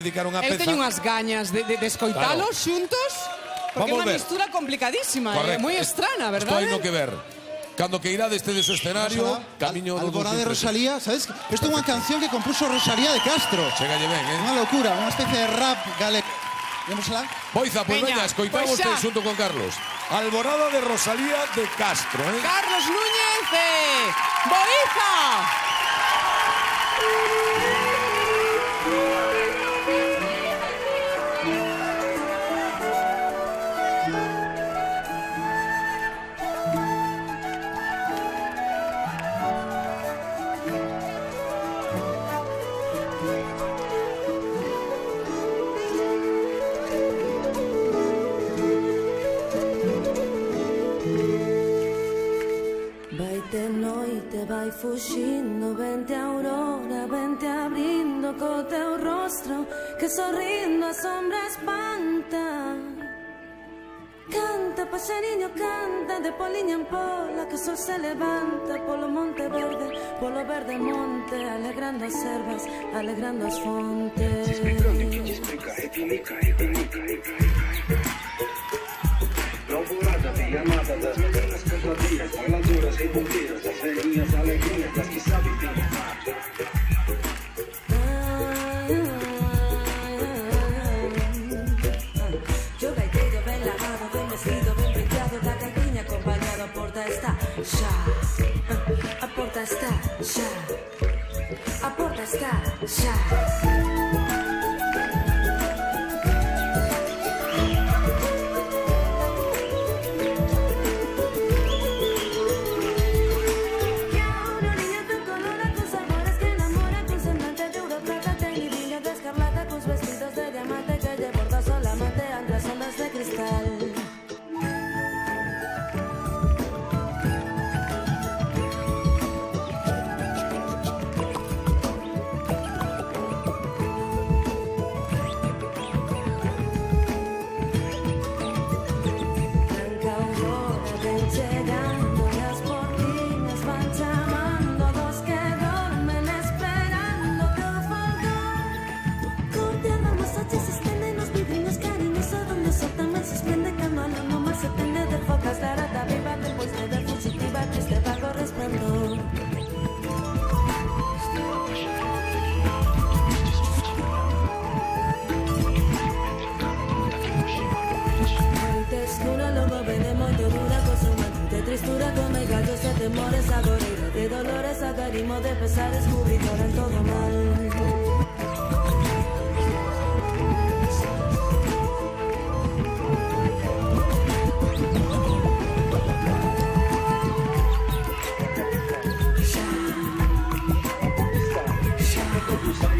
explicar unha Eu peza. teño unhas gañas de escoitalos xuntos, porque é Vamos unha ver. mistura complicadísima, Correcto. moi estrana, Isto verdade? hai no que ver. Cando que irades tedes o escenario, camiño do Alborada de 2013. Rosalía, ¿sabes? Esto é unha canción que compuso Rosalía de Castro. Chegalle ben, Unha locura, unha especie de rap galego. Vémosla? Boiza, pues Veña, veña, escoitamos pois xa. xunto con Carlos. Alborada de Rosalía de Castro, Carlos Núñez de Boiza. Vai de noite, vai fuxindo, vente a aurora, vente abrindo co teu rostro, que sorrindo a sombra espanta. Canta, paxariño, canta, de poliña en pola, que o sol se levanta polo monte verde, polo verde monte, alegrando as ervas, alegrando as fontes. Alvorada de amada das modernas cantadillas, bailadoras e bombeiras, das velhinhas alegrias, das que sabem dançar. Yo gaiteiro ben lavado, ben vestido, ben penteado, da cantiña acompañado, a porta está xa. A porta está xa. A porta está xa. Tristura come gallos e temores, agoreira de dolores, agarimo de pesares, cubridora en todo mal. Sa